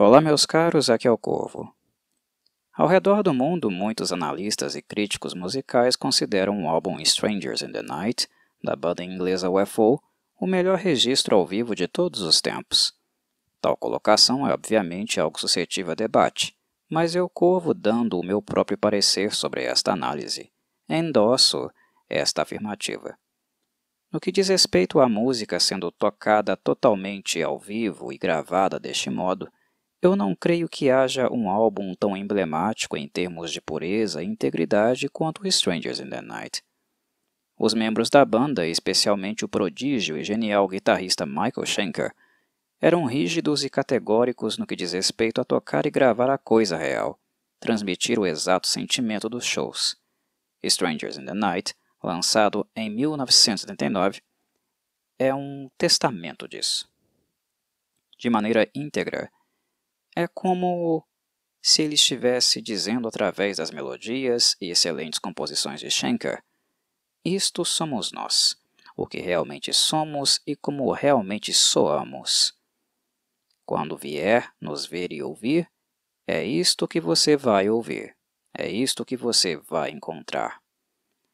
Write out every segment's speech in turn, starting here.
Olá, meus caros, aqui é o Corvo. Ao redor do mundo, muitos analistas e críticos musicais consideram o álbum Strangers in the Night, da banda inglesa UFO, o melhor registro ao vivo de todos os tempos. Tal colocação é obviamente algo suscetível a debate, mas eu, Corvo, dando o meu próprio parecer sobre esta análise, endosso esta afirmativa. No que diz respeito à música sendo tocada totalmente ao vivo e gravada deste modo, eu não creio que haja um álbum tão emblemático em termos de pureza e integridade quanto Strangers in the Night. Os membros da banda, especialmente o prodígio e genial guitarrista Michael Schenker, eram rígidos e categóricos no que diz respeito a tocar e gravar a coisa real, transmitir o exato sentimento dos shows. Strangers in the Night, lançado em 1979, é um testamento disso. De maneira íntegra, é como se ele estivesse dizendo através das melodias e excelentes composições de Schenker: isto somos nós, o que realmente somos e como realmente soamos. Quando vier nos ver e ouvir, é isto que você vai ouvir, é isto que você vai encontrar.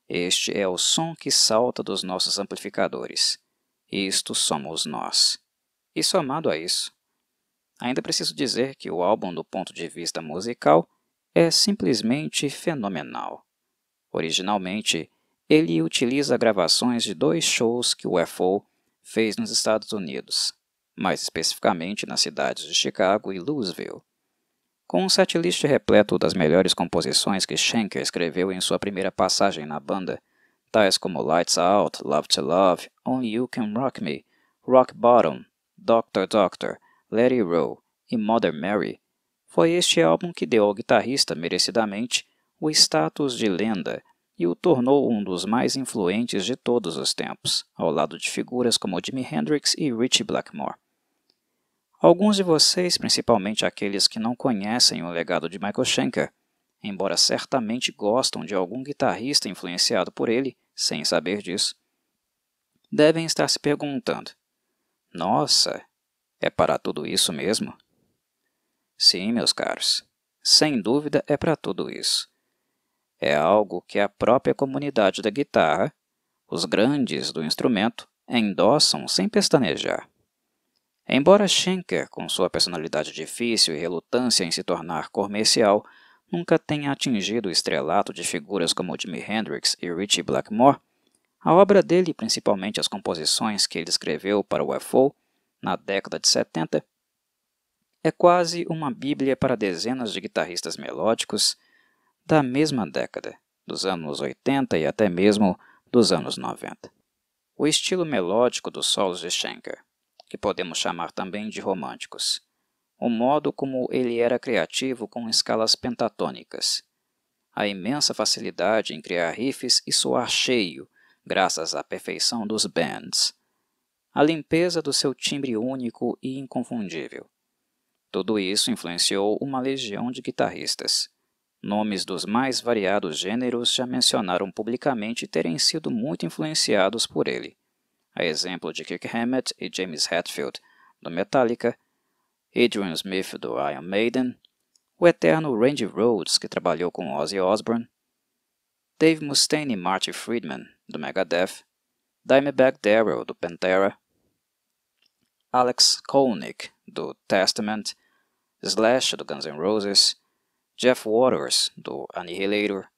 Este é o som que salta dos nossos amplificadores. Isto somos nós. E somado a isso, ainda preciso dizer que o álbum, do ponto de vista musical, é simplesmente fenomenal. Originalmente, ele utiliza gravações de 2 shows que o UFO fez nos Estados Unidos, mais especificamente nas cidades de Chicago e Louisville. Com um setlist repleto das melhores composições que Schenker escreveu em sua primeira passagem na banda, tais como Lights Out, Love to Love, Only You Can Rock Me, Rock Bottom, Doctor Doctor, Let It Roll e Mother Mary, foi este álbum que deu ao guitarrista, merecidamente, o status de lenda e o tornou um dos mais influentes de todos os tempos, ao lado de figuras como Jimi Hendrix e Ritchie Blackmore. Alguns de vocês, principalmente aqueles que não conhecem o legado de Michael Schenker, embora certamente gostam de algum guitarrista influenciado por ele, sem saber disso, devem estar se perguntando: nossa, é para tudo isso mesmo? Sim, meus caros, sem dúvida é para tudo isso. É algo que a própria comunidade da guitarra, os grandes do instrumento, endossam sem pestanejar. Embora Schenker, com sua personalidade difícil e relutância em se tornar comercial, nunca tenha atingido o estrelato de figuras como Jimi Hendrix e Ritchie Blackmore, a obra dele, principalmente as composições que ele escreveu para o UFO na década de 70, é quase uma bíblia para dezenas de guitarristas melódicos da mesma década, dos anos 80 e até mesmo dos anos 90. O estilo melódico dos solos de Schenker, que podemos chamar também de românticos, o modo como ele era criativo com escalas pentatônicas, a imensa facilidade em criar riffs e soar cheio, graças à perfeição dos bends, a limpeza do seu timbre único e inconfundível. Tudo isso influenciou uma legião de guitarristas. Nomes dos mais variados gêneros já mencionaram publicamente terem sido muito influenciados por ele, a exemplo de Kirk Hammett e James Hetfield, do Metallica, Adrian Smith, do Iron Maiden, o eterno Randy Rhoads, que trabalhou com Ozzy Osbourne, Dave Mustaine e Marty Friedman, do Megadeth, Dimebag Darrell, do Pantera, Alex Skolnick, do Testament, Slash, do Guns N' Roses, Jeff Waters, do Annihilator,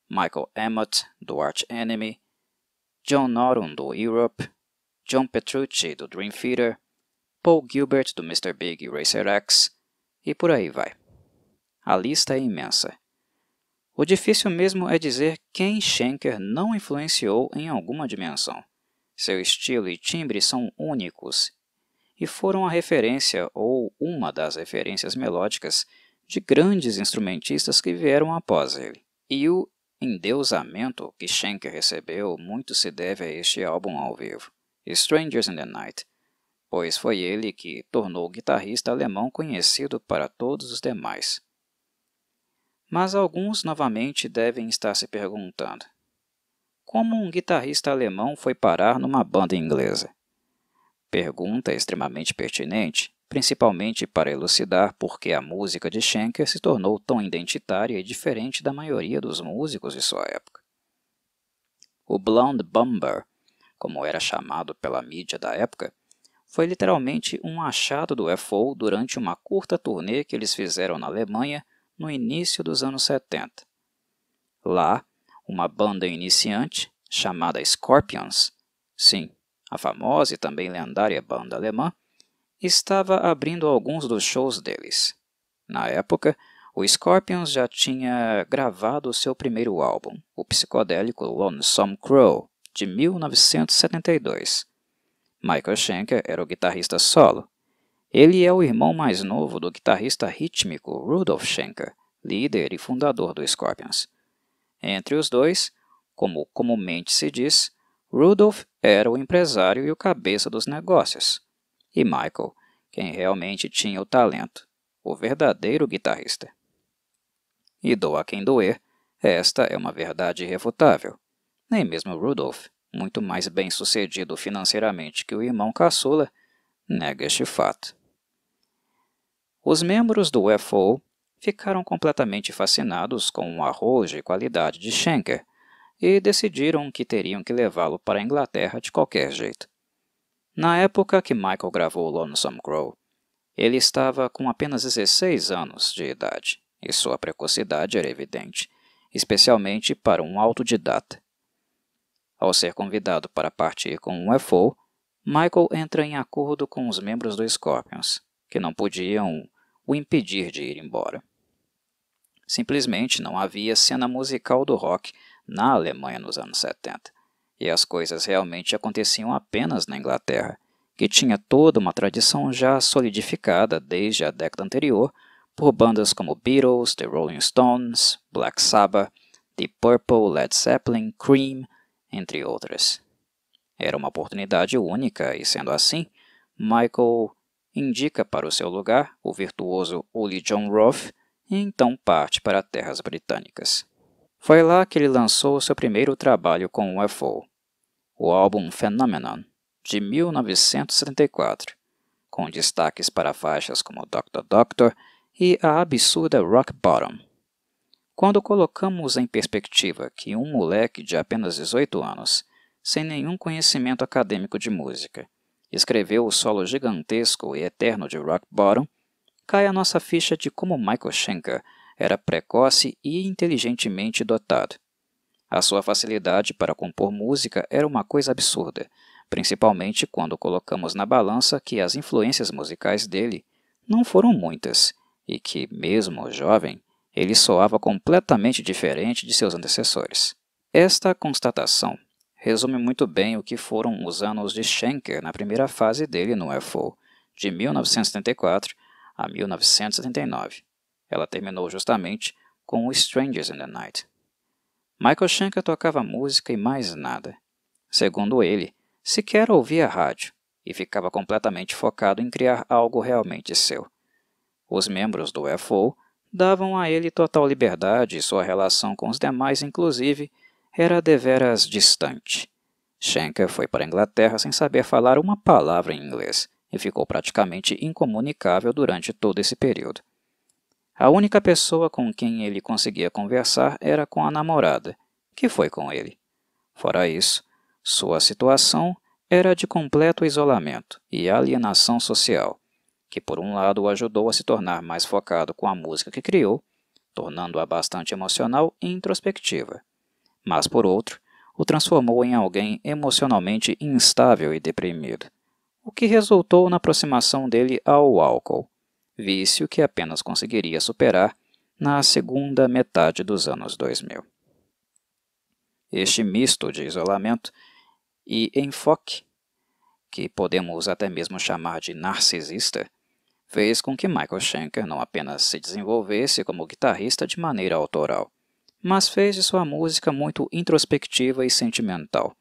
Michael Amott, do Arch Enemy, John Norum, do Europe, John Petrucci, do Dream Theater, Paul Gilbert, do Mr. Big e Racer X, e por aí vai. A lista é imensa. O difícil mesmo é dizer quem Schenker não influenciou em alguma dimensão. Seu estilo e timbre são únicos e foram a referência ou uma das referências melódicas de grandes instrumentistas que vieram após ele. E o endeusamento que Schenker recebeu muito se deve a este álbum ao vivo, Strangers in the Night, pois foi ele que tornou o guitarrista alemão conhecido para todos os demais. Mas alguns novamente devem estar se perguntando: como um guitarrista alemão foi parar numa banda inglesa? Pergunta extremamente pertinente principalmente para elucidar por que a música de Schenker se tornou tão identitária e diferente da maioria dos músicos de sua época. O Blonde Bomber, como era chamado pela mídia da época, foi literalmente um achado do UFO durante uma curta turnê que eles fizeram na Alemanha no início dos anos 70. Lá, uma banda iniciante, chamada Scorpions, sim, a famosa e também lendária banda alemã, estava abrindo alguns dos shows deles. Na época, o Scorpions já tinha gravado seu primeiro álbum, o psicodélico Lonesome Crow, de 1972. Michael Schenker era o guitarrista solo. Ele é o irmão mais novo do guitarrista rítmico Rudolf Schenker, líder e fundador do Scorpions. Entre os dois, como comumente se diz, Rudolf era o empresário e o cabeça dos negócios, e Michael, quem realmente tinha o talento, o verdadeiro guitarrista. E doa quem doer, esta é uma verdade irrefutável. Nem mesmo Rudolf, muito mais bem-sucedido financeiramente que o irmão caçula, nega este fato. Os membros do UFO ficaram completamente fascinados com o arrojo e qualidade de Schenker e decidiram que teriam que levá-lo para a Inglaterra de qualquer jeito. Na época que Michael gravou Lonesome Crow, ele estava com apenas 16 anos de idade, e sua precocidade era evidente, especialmente para um autodidata. Ao ser convidado para partir com o UFO, Michael entra em acordo com os membros do Scorpions, que não podiam o impedir de ir embora. Simplesmente não havia cena musical do rock na Alemanha nos anos 70, e as coisas realmente aconteciam apenas na Inglaterra, que tinha toda uma tradição já solidificada desde a década anterior por bandas como Beatles, The Rolling Stones, Black Sabbath, Deep Purple, Led Zeppelin, Cream, entre outras. Era uma oportunidade única e, sendo assim, Michael indica para o seu lugar o virtuoso Uli Jon Roth e então parte para terras britânicas. Foi lá que ele lançou seu primeiro trabalho com o UFO, o álbum Phenomenon, de 1974, com destaques para faixas como Dr. Doctor e a absurda Rock Bottom. Quando colocamos em perspectiva que um moleque de apenas 18 anos, sem nenhum conhecimento acadêmico de música, escreveu o solo gigantesco e eterno de Rock Bottom, cai a nossa ficha de como Michael Schenker era precoce e inteligentemente dotado. A sua facilidade para compor música era uma coisa absurda, principalmente quando colocamos na balança que as influências musicais dele não foram muitas e que, mesmo jovem, ele soava completamente diferente de seus antecessores. Esta constatação resume muito bem o que foram os anos de Schenker na primeira fase dele no UFO, de 1974 a 1979. Ela terminou justamente com o Strangers in the Night. Michael Schenker tocava música e mais nada. Segundo ele, sequer ouvia rádio e ficava completamente focado em criar algo realmente seu. Os membros do UFO davam a ele total liberdade e sua relação com os demais, inclusive, era deveras distante. Schenker foi para a Inglaterra sem saber falar uma palavra em inglês e ficou praticamente incomunicável durante todo esse período. A única pessoa com quem ele conseguia conversar era com a namorada, que foi com ele. Fora isso, sua situação era de completo isolamento e alienação social, que por um lado o ajudou a se tornar mais focado com a música que criou, tornando-a bastante emocional e introspectiva, mas por outro, o transformou em alguém emocionalmente instável e deprimido, o que resultou na aproximação dele ao álcool, vício que apenas conseguiria superar na segunda metade dos anos 2000. Este misto de isolamento e enfoque, que podemos até mesmo chamar de narcisista, fez com que Michael Schenker não apenas se desenvolvesse como guitarrista de maneira autoral, mas fez de sua música muito introspectiva e sentimental.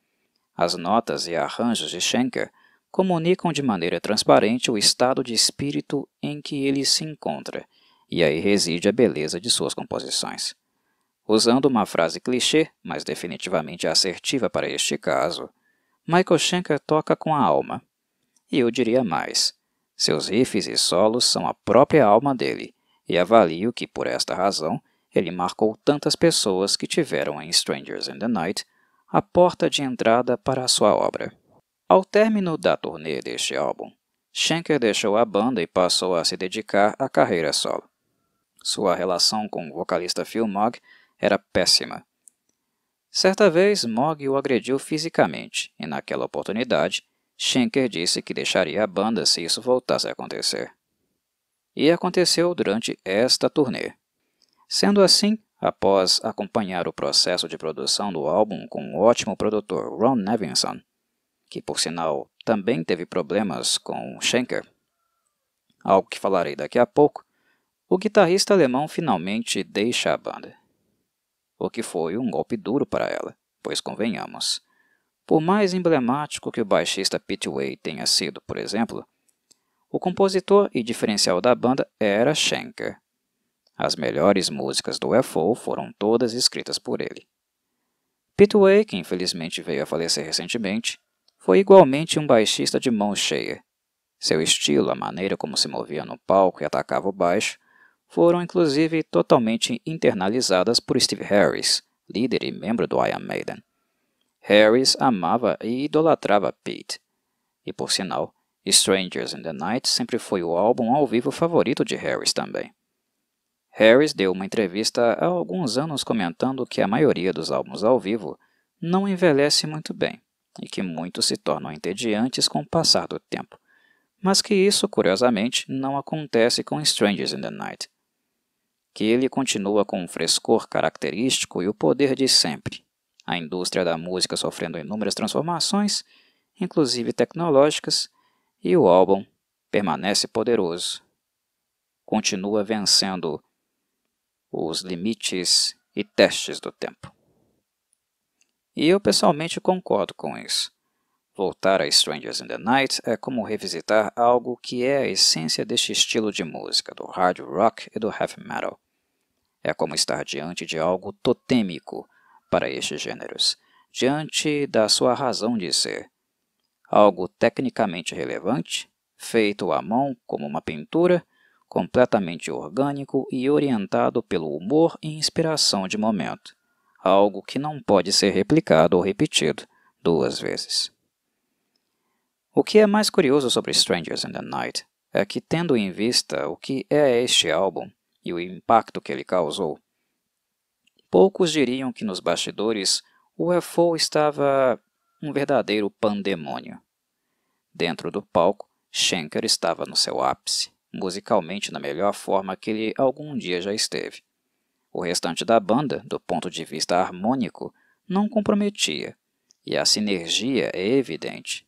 As notas e arranjos de Schenker comunicam de maneira transparente o estado de espírito em que ele se encontra, e aí reside a beleza de suas composições. Usando uma frase clichê, mas definitivamente assertiva para este caso, Michael Schenker toca com a alma. E eu diria mais, Seus riffs e solos são a própria alma dele, e avalio que, por esta razão, ele marcou tantas pessoas que tiveram em Strangers in the Night a porta de entrada para a sua obra. Ao término da turnê deste álbum, Schenker deixou a banda e passou a se dedicar à carreira solo. Sua relação com o vocalista Phil Mogg era péssima. Certa vez, Mogg o agrediu fisicamente, e naquela oportunidade, Schenker disse que deixaria a banda se isso voltasse a acontecer. E aconteceu durante esta turnê. Sendo assim, após acompanhar o processo de produção do álbum com o ótimo produtor Ron Nevinson, que por sinal também teve problemas com Schenker, algo que falarei daqui a pouco, o guitarrista alemão finalmente deixa a banda. O que foi um golpe duro para ela, pois convenhamos. Por mais emblemático que o baixista Pete Way tenha sido, por exemplo, o compositor e diferencial da banda era Schenker. As melhores músicas do UFO foram todas escritas por ele. Pete Way, que infelizmente veio a falecer recentemente, foi igualmente um baixista de mão cheia. Seu estilo, a maneira como se movia no palco e atacava o baixo, foram inclusive totalmente internalizadas por Steve Harris, líder e membro do Iron Maiden. Harris amava e idolatrava Pete, e por sinal, Strangers in the Night sempre foi o álbum ao vivo favorito de Harris também. Harris deu uma entrevista há alguns anos comentando que a maioria dos álbuns ao vivo não envelhece muito bem, e que muitos se tornam entediantes com o passar do tempo, mas que isso, curiosamente, não acontece com Strangers in the Night. Que ele continua com um frescor característico e o poder de sempre, a indústria da música sofrendo inúmeras transformações, inclusive tecnológicas, e o álbum permanece poderoso. Continua vencendo os limites e testes do tempo. E eu pessoalmente concordo com isso. Voltar a Strangers in the Night é como revisitar algo que é a essência deste estilo de música, do hard rock e do heavy metal. É como estar diante de algo totêmico para estes gêneros, diante da sua razão de ser. Algo tecnicamente relevante, feito à mão como uma pintura, completamente orgânico e orientado pelo humor e inspiração de momento. Algo que não pode ser replicado ou repetido 2 vezes. O que é mais curioso sobre Strangers in the Night é que, tendo em vista o que é este álbum e o impacto que ele causou, poucos diriam que nos bastidores o UFO estava um verdadeiro pandemônio. Dentro do palco, Schenker estava no seu ápice, musicalmente na melhor forma que ele algum dia já esteve. O restante da banda, do ponto de vista harmônico, não comprometia, e a sinergia é evidente.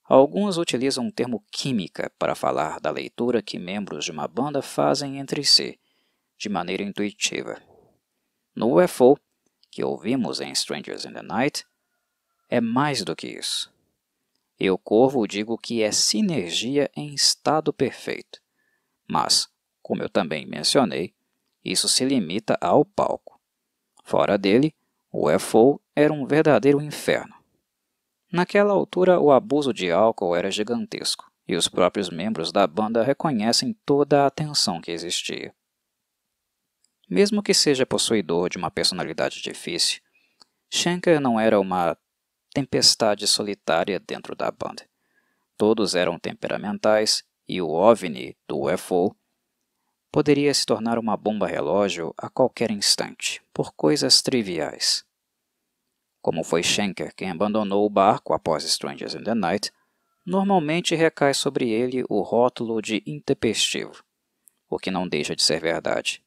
Alguns utilizam o termo química para falar da leitura que membros de uma banda fazem entre si, de maneira intuitiva. No UFO, que ouvimos em Strangers in the Night, é mais do que isso. Eu, Corvo, digo que é sinergia em estado perfeito. Mas, como eu também mencionei, isso se limita ao palco. Fora dele, o UFO era um verdadeiro inferno. Naquela altura, o abuso de álcool era gigantesco, e os próprios membros da banda reconhecem toda a atenção que existia. Mesmo que seja possuidor de uma personalidade difícil, Schenker não era uma tempestade solitária dentro da banda. Todos eram temperamentais e o OVNI do UFO poderia se tornar uma bomba relógio a qualquer instante, por coisas triviais. Como foi Schenker quem abandonou o barco após Strangers in the Night, normalmente recai sobre ele o rótulo de intempestivo, o que não deixa de ser verdade.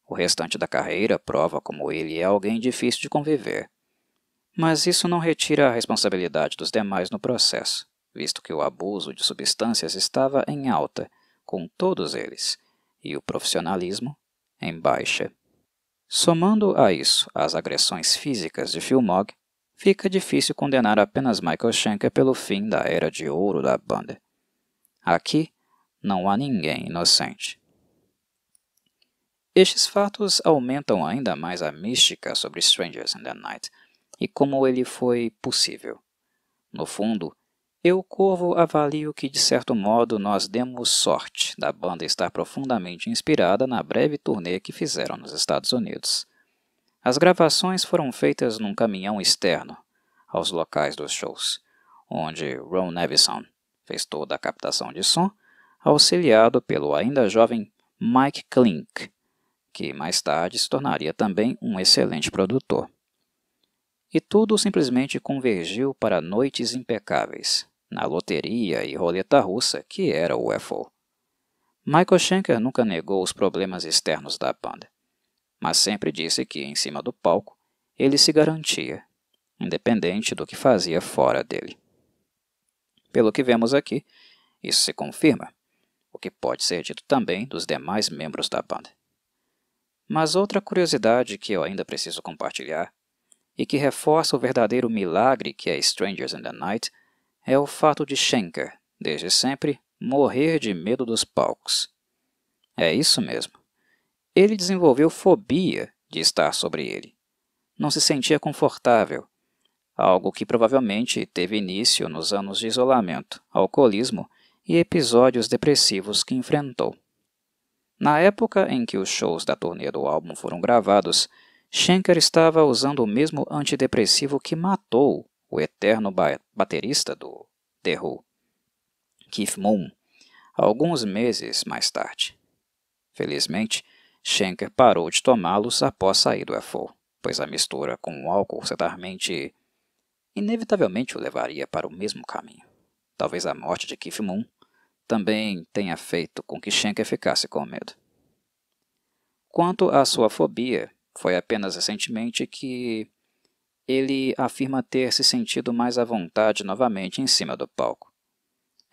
O restante da carreira prova como ele é alguém difícil de conviver. Mas isso não retira a responsabilidade dos demais no processo, visto que o abuso de substâncias estava em alta com todos eles, e o profissionalismo em baixa. Somando a isso as agressões físicas de Phil Mogg, fica difícil condenar apenas Michael Schenker pelo fim da era de ouro da banda. Aqui não há ninguém inocente. Estes fatos aumentam ainda mais a mística sobre Strangers in the Night e como ele foi possível. No fundo, Eu, Corvo, avalio que, de certo modo, nós demos sorte da banda estar profundamente inspirada na breve turnê que fizeram nos Estados Unidos. As gravações foram feitas num caminhão externo aos locais dos shows, onde Ron Nevison fez toda a captação de som, auxiliado pelo ainda jovem Mike Klink, que mais tarde se tornaria também um excelente produtor. E tudo simplesmente convergiu para noites impecáveis, na loteria e roleta russa que era o UFO. Michael Schenker nunca negou os problemas externos da banda, mas sempre disse que, em cima do palco, ele se garantia, independente do que fazia fora dele. Pelo que vemos aqui, isso se confirma, o que pode ser dito também dos demais membros da banda. Mas outra curiosidade que eu ainda preciso compartilhar, e que reforça o verdadeiro milagre que é Strangers in the Night, é o fato de Schenker, desde sempre, morrer de medo dos palcos. É isso mesmo. Ele desenvolveu fobia de estar sobre ele. Não se sentia confortável, algo que provavelmente teve início nos anos de isolamento, alcoolismo e episódios depressivos que enfrentou. Na época em que os shows da turnê do álbum foram gravados, Schenker estava usando o mesmo antidepressivo que matou o eterno baterista do The Who, Keith Moon, alguns meses mais tarde. Felizmente, Schenker parou de tomá-los após sair do UFO, pois a mistura com o álcool inevitavelmente o levaria para o mesmo caminho. Talvez a morte de Keith Moon também tenha feito com que Schenker ficasse com medo. Quanto à sua fobia, foi apenas recentemente que ele afirma ter se sentido mais à vontade novamente em cima do palco,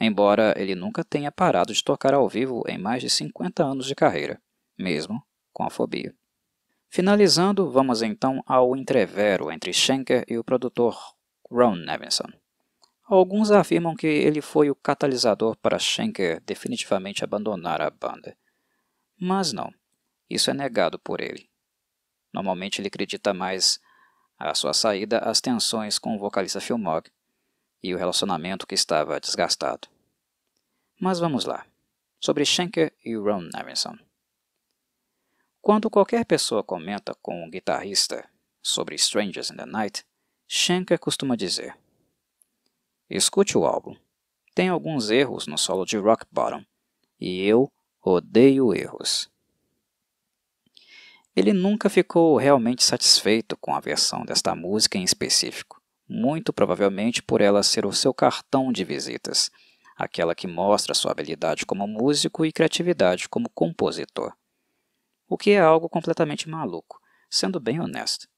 embora ele nunca tenha parado de tocar ao vivo em mais de 50 anos de carreira, mesmo com a fobia. Finalizando, vamos então ao entrevero entre Schenker e o produtor Ron Nevison. Alguns afirmam que ele foi o catalisador para Schenker definitivamente abandonar a banda. Mas não, isso é negado por ele. Normalmente ele acredita mais a sua saída às tensões com o vocalista Phil Mogg e o relacionamento que estava desgastado. Mas vamos lá, sobre Schenker e Ron Nevison. Quando qualquer pessoa comenta com um guitarrista sobre Strangers in the Night, Schenker costuma dizer: escute o álbum. Tem alguns erros no solo de Rock Bottom, e eu odeio erros. Ele nunca ficou realmente satisfeito com a versão desta música em específico, muito provavelmente por ela ser o seu cartão de visitas, aquela que mostra sua habilidade como músico e criatividade como compositor. O que é algo completamente maluco, sendo bem honesto.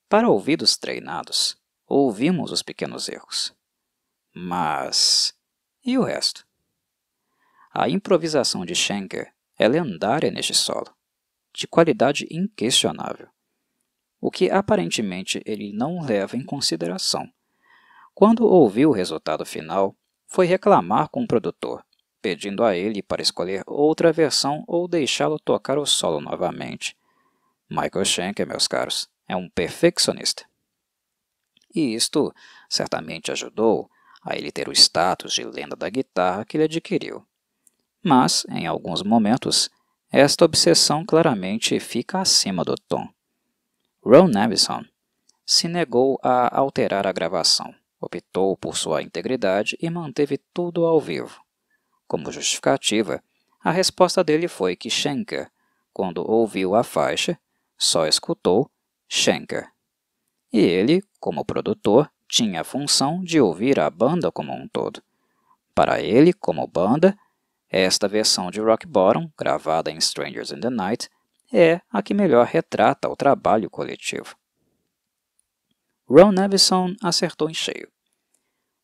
Para ouvidos treinados, ouvimos os pequenos erros. Mas e o resto? A improvisação de Schenker é lendária neste solo, de qualidade inquestionável, o que aparentemente ele não leva em consideração. Quando ouviu o resultado final, foi reclamar com o produtor, pedindo a ele para escolher outra versão ou deixá-lo tocar o solo novamente. Michael Schenker, meus caros, é um perfeccionista. E isto certamente ajudou a ele ter o status de lenda da guitarra que ele adquiriu. Mas, em alguns momentos, esta obsessão claramente fica acima do tom. Ron Nevison se negou a alterar a gravação, optou por sua integridade e manteve tudo ao vivo. Como justificativa, a resposta dele foi que Schenker, quando ouviu a faixa, só escutou Schenker. E ele, como produtor, tinha a função de ouvir a banda como um todo. Para ele, como banda, esta versão de Rock Bottom, gravada em Strangers in the Night, é a que melhor retrata o trabalho coletivo. Ron Nevison acertou em cheio.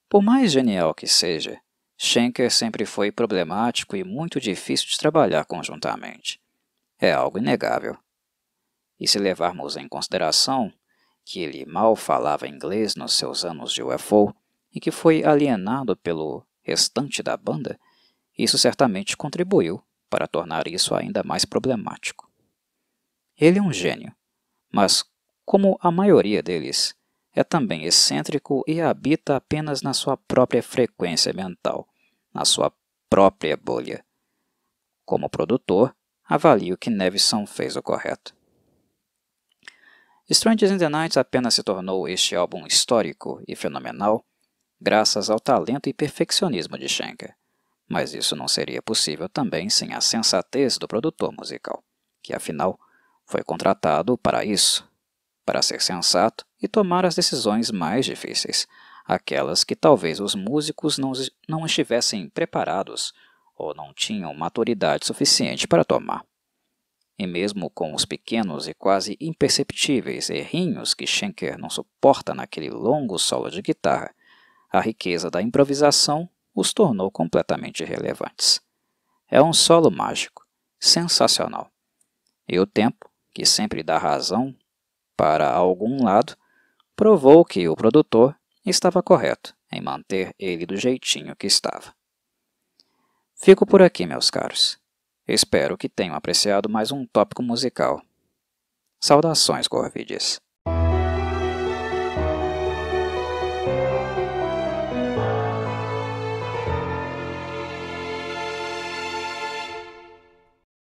Por mais genial que seja, Schenker sempre foi problemático e muito difícil de trabalhar conjuntamente. É algo inegável. E se levarmos em consideração que ele mal falava inglês nos seus anos de UFO e que foi alienado pelo restante da banda, isso certamente contribuiu para tornar isso ainda mais problemático. Ele é um gênio, mas, como a maioria deles, é também excêntrico e habita apenas na sua própria frequência mental, na sua própria bolha. Como produtor, avalio que Nevison fez o correto. Strangers in the Night apenas se tornou este álbum histórico e fenomenal graças ao talento e perfeccionismo de Schenker, mas isso não seria possível também sem a sensatez do produtor musical, que afinal foi contratado para isso, para ser sensato e tomar as decisões mais difíceis, aquelas que talvez os músicos não estivessem preparados ou não tinham maturidade suficiente para tomar. E mesmo com os pequenos e quase imperceptíveis errinhos que Schenker não suporta naquele longo solo de guitarra, a riqueza da improvisação os tornou completamente irrelevantes. É um solo mágico, sensacional. E o tempo, que sempre dá razão para algum lado, provou que o produtor estava correto em manter ele do jeitinho que estava. Fico por aqui, meus caros. Espero que tenham apreciado mais um tópico musical. Saudações, Corvides!